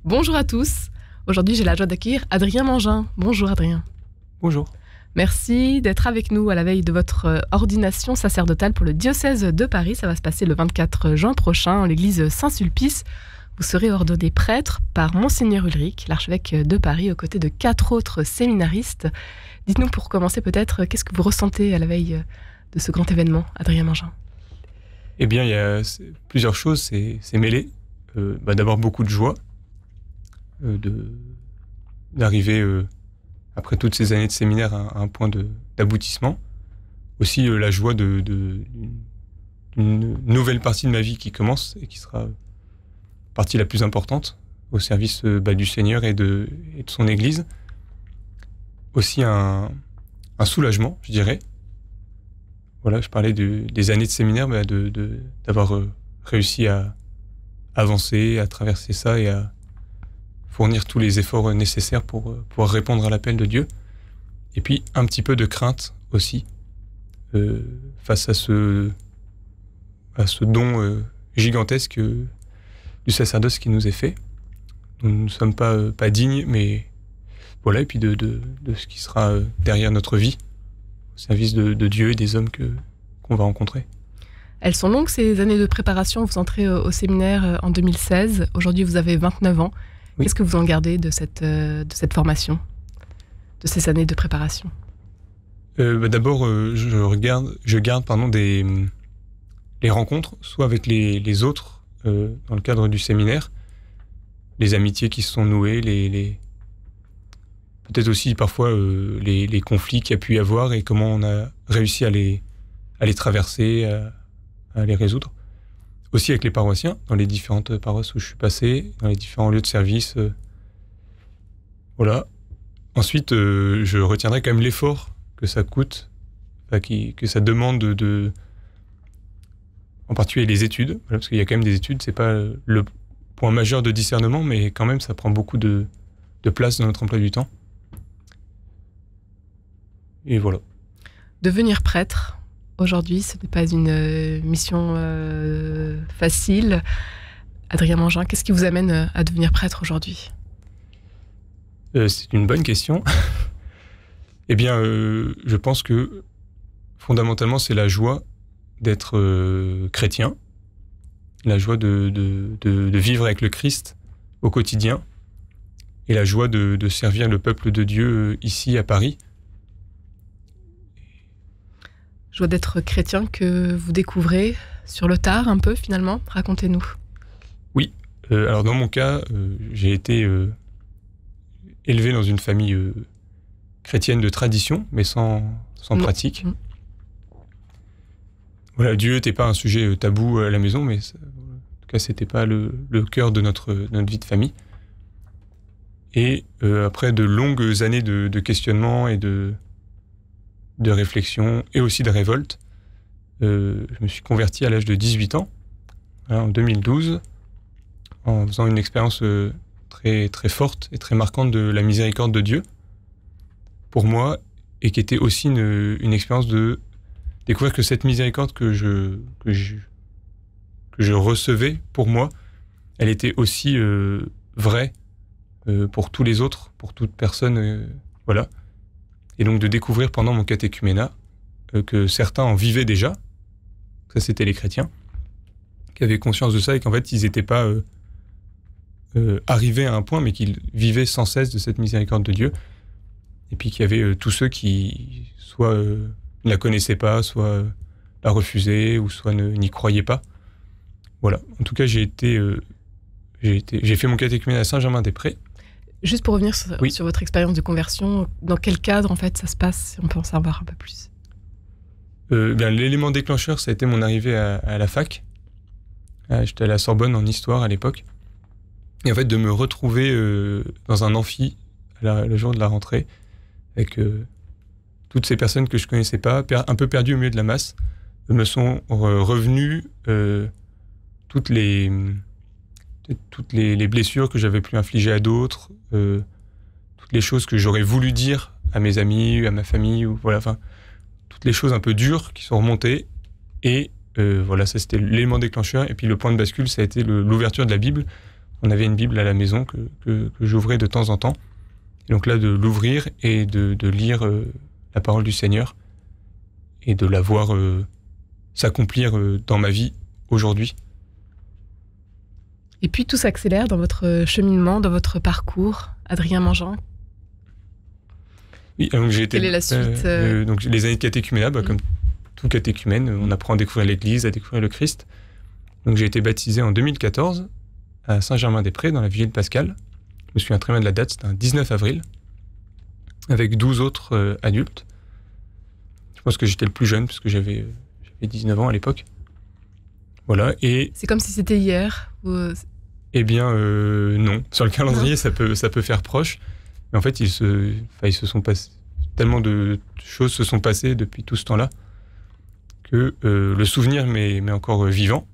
Bonjour à tous. Aujourd'hui, j'ai la joie d'accueillir Adrien Mangin. Bonjour Adrien. Bonjour. Merci d'être avec nous à la veille de votre ordination sacerdotale pour le diocèse de Paris. Ça va se passer le 24 juin prochain en l'église Saint-Sulpice. Vous serez ordonné prêtre par Monseigneur Ulrich, l'archevêque de Paris, aux côtés de 4 autres séminaristes. Dites-nous pour commencer peut-être, qu'est-ce que vous ressentez à la veille de ce grand événement, Adrien Mangin? Eh bien, il y a plusieurs choses, c'est mêlé. D'abord beaucoup de joie d'arriver après toutes ces années de séminaire à un point d'aboutissement. Aussi la joie d'une nouvelle partie de ma vie qui commence et qui sera partie la plus importante au service du Seigneur et de son Église. Aussi un soulagement, je dirais. Voilà, je parlais des années de séminaire, d'avoir réussi à avancer, à traverser ça et à fournir tous les efforts nécessaires pour pouvoir répondre à l'appel de Dieu. Et puis un petit peu de crainte aussi face à ce don gigantesque du sacerdoce qui nous est fait. Nous ne sommes pas dignes, mais voilà, et puis de ce qui sera derrière notre vie, au service de Dieu et des hommes qu'on va rencontrer. Elles sont longues, ces années de préparation. Vous entrez au séminaire en 2016. Aujourd'hui, vous avez 29 ans. Oui. Qu'est-ce que vous en gardez de cette formation, de ces années de préparation? D'abord, je garde les rencontres, soit avec les autres, dans le cadre du séminaire, les amitiés qui se sont nouées, peut-être aussi parfois les conflits qu'il y a pu y avoir et comment on a réussi à les traverser, à les résoudre. Aussi avec les paroissiens, dans les différentes paroisses où je suis passé, dans les différents lieux de service. Voilà. Ensuite, je retiendrai quand même l'effort que ça coûte, que ça demande en particulier les études, voilà, parce qu'il y a quand même des études, c'est pas le point majeur de discernement, mais quand même ça prend beaucoup de place dans notre emploi du temps. Et voilà. Devenir prêtre, aujourd'hui, ce n'est pas une mission facile. Adrien Mangin, qu'est-ce qui vous amène à devenir prêtre aujourd'hui? C'est une bonne question. Eh bien, je pense que fondamentalement, c'est la joie d'être chrétien, la joie de vivre avec le Christ au quotidien, et la joie de servir le peuple de Dieu ici à Paris. Joie d'être chrétien que vous découvrez sur le tard un peu finalement. Racontez-nous. Oui, alors dans mon cas, j'ai été élevé dans une famille chrétienne de tradition, mais sans pratique. Voilà, Dieu n'était pas un sujet tabou à la maison, mais en tout cas, c'était pas le cœur de notre vie de famille. Et après de longues années de questionnement et de réflexion et aussi de révolte, je me suis converti à l'âge de 18 ans, en 2012, en faisant une expérience très, très forte et très marquante de la miséricorde de Dieu pour moi, et qui était aussi une expérience de découvrir que cette miséricorde que je recevais pour moi, elle était aussi vraie pour tous les autres, pour toute personne, voilà. Et donc de découvrir pendant mon catéchuménat que certains en vivaient déjà, ça c'était les chrétiens, qui avaient conscience de ça et qu'en fait ils n'étaient pas arrivés à un point, mais qu'ils vivaient sans cesse de cette miséricorde de Dieu. Et puis qu'il y avait tous ceux qui soit ne la connaissaient pas, soit la refusaient, ou soit n'y croyaient pas. Voilà. En tout cas, j'ai fait mon catéchuménat à Saint-Germain-des-Prés. Juste pour revenir sur votre expérience de conversion, dans quel cadre en fait ça se passe, si on peut en savoir un peu plus? L'élément déclencheur, ça a été mon arrivée à la fac. J'étais à la Sorbonne en histoire à l'époque. Et en fait, de me retrouver dans un amphi le jour de la rentrée, avec toutes ces personnes que je connaissais pas, un peu perdues au milieu de la masse, me sont revenues toutes les blessures que j'avais pu infliger à d'autres, toutes les choses que j'aurais voulu dire à mes amis, à ma famille, ou voilà, enfin toutes les choses un peu dures qui sont remontées. Et voilà, ça c'était l'élément déclencheur. Et puis le point de bascule, ça a été l'ouverture de la Bible, on avait une Bible à la maison que j'ouvrais de temps en temps. Et donc là, de l'ouvrir et de lire la parole du Seigneur et de la voir s'accomplir dans ma vie aujourd'hui. Et puis tout s'accélère dans votre cheminement, dans votre parcours. Adrien Mangin. Oui, donc quelle est la suite donc les années de catéchuménat, comme tout catéchumène, on apprend à découvrir l'Église, à découvrir le Christ. Donc j'ai été baptisé en 2014 à Saint-Germain-des-Prés, dans la Vigile Pascale. Je me souviens très bien de la date, c'était un 19 avril, avec 12 autres adultes. Je pense que j'étais le plus jeune, parce que j'avais 19 ans à l'époque. Voilà, et... C'est comme si c'était hier ou... Eh bien, non. Sur le calendrier, ça peut faire proche. Mais en fait, ils se sont passés... Tellement de choses se sont passées depuis tout ce temps-là que le souvenir m'est encore vivant.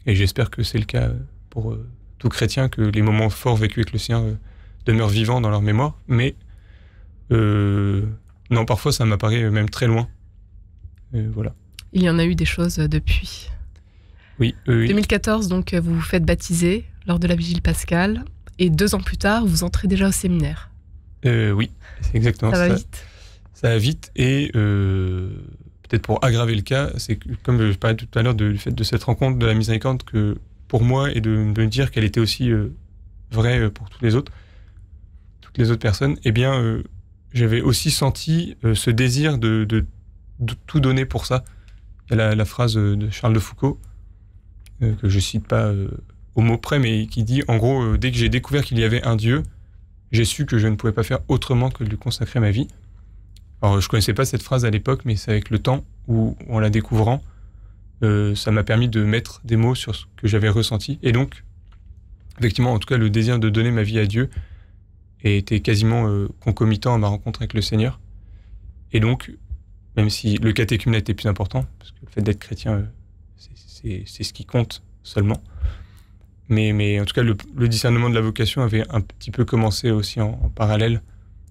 Et j'espère que c'est le cas pour tout chrétien, que les moments forts vécus avec le Seigneur demeurent vivants dans leur mémoire. Mais non, parfois, ça m'apparaît même très loin. Voilà. Il y en a eu des choses depuis. Oui. 2014, donc, vous vous faites baptiser lors de la Vigile Pascale. Et 2 ans plus tard, vous entrez déjà au séminaire. Oui, c'est exactement ça. Ça va vite. Ça va vite. Et peut-être pour aggraver le cas, c'est que, comme je parlais tout à l'heure du fait de cette rencontre de la miséricorde, que pour moi, et de me dire qu'elle était aussi vraie pour toutes les autres personnes, eh bien, j'avais aussi senti ce désir de tout donner pour ça. Il y a la phrase de Charles de Foucault, que je cite pas au mot près, mais qui dit, en gros, dès que j'ai découvert qu'il y avait un Dieu, j'ai su que je ne pouvais pas faire autrement que de lui consacrer ma vie. Alors, je connaissais pas cette phrase à l'époque, mais c'est avec le temps où, en la découvrant, ça m'a permis de mettre des mots sur ce que j'avais ressenti. Et donc, effectivement, en tout cas, le désir de donner ma vie à Dieu était quasiment concomitant à ma rencontre avec le Seigneur. Et donc, même si le catéchuménat était plus important, parce que le fait d'être chrétien, c'est ce qui compte seulement. Mais en tout cas, le discernement de la vocation avait un petit peu commencé aussi en parallèle,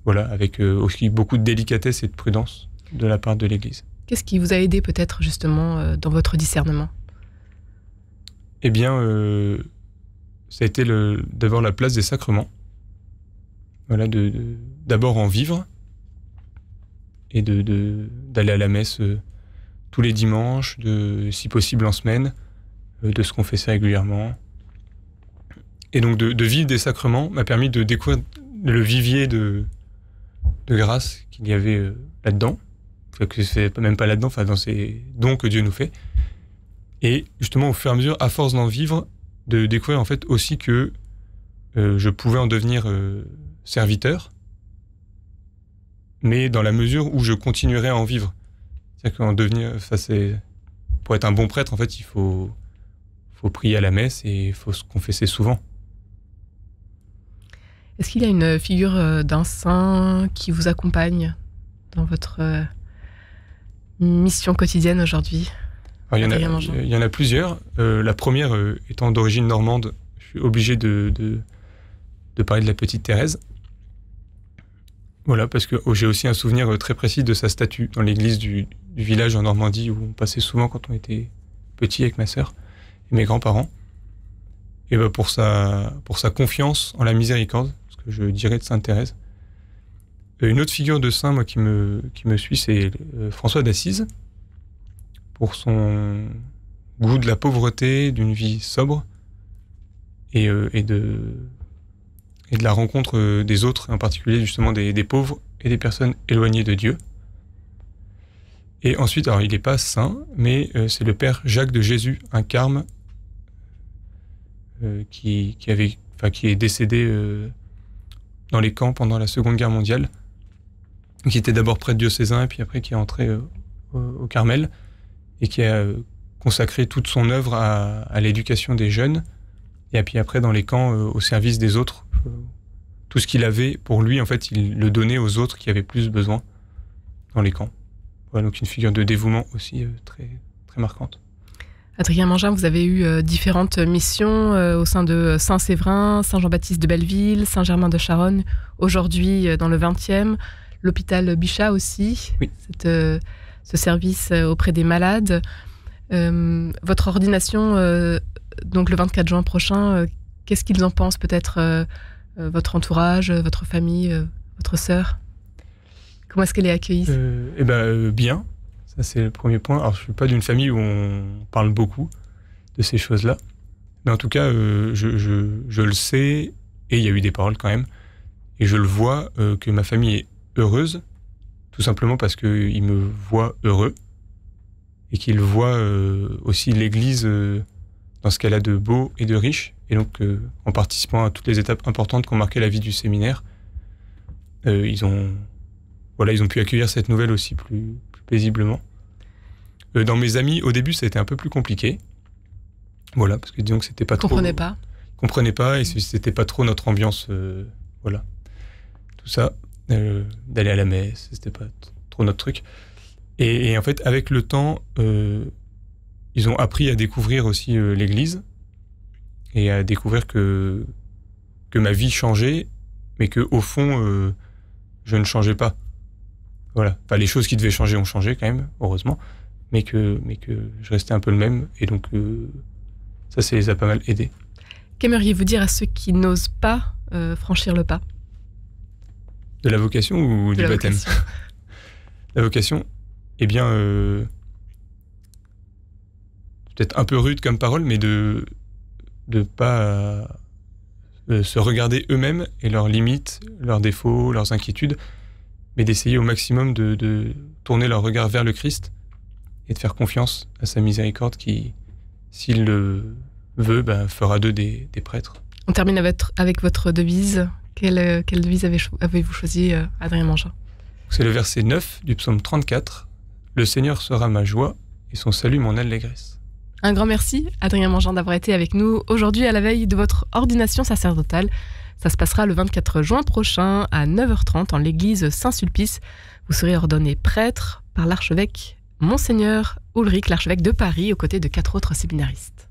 voilà, avec aussi beaucoup de délicatesse et de prudence de la part de l'Église. Qu'est-ce qui vous a aidé peut-être justement dans votre discernement ? Eh bien, ça a été d'abord la place des sacrements. Voilà, d'abord en vivre et d'aller à la messe tous les dimanches, si possible en semaine, de se confesser régulièrement. Et donc de vivre des sacrements m'a permis de découvrir le vivier de grâce qu'il y avait là-dedans, que c'est même pas là-dedans, enfin dans ces dons que Dieu nous fait. Et justement, au fur et à mesure, à force d'en vivre, de découvrir en fait aussi que je pouvais en devenir serviteur, mais dans la mesure où je continuerai à en vivre. C'est-à-dire qu'en devenir, pour être un bon prêtre, en fait, il faut prier à la messe et il faut se confesser souvent. Est-ce qu'il y a une figure d'un saint qui vous accompagne dans votre mission quotidienne aujourd'hui ? Il y en a plusieurs. La première étant d'origine normande, je suis obligé de parler de la petite Thérèse. Voilà, parce que j'ai aussi un souvenir très précis de sa statue dans l'église du village en Normandie où on passait souvent quand on était petit avec ma sœur et mes grands-parents. Et pour sa confiance en la miséricorde, ce que je dirais de Sainte Thérèse. Une autre figure de saint, moi, qui me suit, c'est François d'Assise, pour son goût de la pauvreté, d'une vie sobre, et de la rencontre des autres, en particulier justement des pauvres et des personnes éloignées de Dieu. Et ensuite, alors il n'est pas saint, mais c'est le père Jacques de Jésus, un carme, qui est décédé dans les camps pendant la Seconde Guerre mondiale, qui était d'abord prêtre diocésain et puis après qui est entré au Carmel et qui a consacré toute son œuvre à l'éducation des jeunes et puis après dans les camps au service des autres. Tout ce qu'il avait pour lui, en fait, il le donnait aux autres qui avaient plus besoin dans les camps. Voilà, donc une figure de dévouement aussi très, très marquante. Adrien Mangin, vous avez eu différentes missions au sein de Saint-Séverin, Saint-Jean-Baptiste de Belleville, Saint-Germain de Charonne, aujourd'hui dans le 20e, l'hôpital Bichat aussi, oui. Ce service auprès des malades. Votre ordination, donc le 24 juin prochain, Qu'est-ce qu'ils en pensent, peut-être votre entourage, votre famille, votre sœur? Comment est-ce qu'elle est accueillie? Bien, ça c'est le premier point. Alors je suis pas d'une famille où on parle beaucoup de ces choses-là, mais en tout cas je le sais, et il y a eu des paroles quand même, et je le vois que ma famille est heureuse, tout simplement parce qu'ils me voient heureux, et qu'ils voient aussi l'Église dans ce qu'elle a de beau et de riche, et donc en participant à toutes les étapes importantes qui ont marqué la vie du séminaire, ils ont pu accueillir cette nouvelle aussi plus paisiblement. Dans mes amis, au début, ça a été un peu plus compliqué. Voilà, parce que disons que c'était pas trop... Comprenaient pas, et c'était pas trop notre ambiance, voilà. Tout ça, d'aller à la messe, c'était pas trop notre truc. Et en fait, avec le temps, ils ont appris à découvrir aussi l'Église, et à découvrir que ma vie changeait, mais que au fond, je ne changeais pas. Voilà. Enfin, les choses qui devaient changer ont changé quand même, heureusement, mais que je restais un peu le même, et donc ça les a pas mal aidés. Qu'aimeriez-vous dire à ceux qui n'osent pas franchir le pas? De la vocation ou du baptême? La vocation, eh bien, peut-être un peu rude comme parole, mais de pas se regarder eux-mêmes et leurs limites, leurs défauts, leurs inquiétudes, mais d'essayer au maximum de tourner leur regard vers le Christ et de faire confiance à sa miséricorde qui, s'il le veut, fera d'eux des prêtres. On termine avec votre devise. Quelle devise avez-vous choisi, Adrien Mangin? C'est le verset 9 du psaume 34. « Le Seigneur sera ma joie et son salut mon allégresse ». Un grand merci, Adrien Mangin, d'avoir été avec nous aujourd'hui à la veille de votre ordination sacerdotale. Ça se passera le 24 juin prochain à 9h30 en l'église Saint-Sulpice. Vous serez ordonné prêtre par l'archevêque Monseigneur Ulrich, l'archevêque de Paris, aux côtés de 4 autres séminaristes.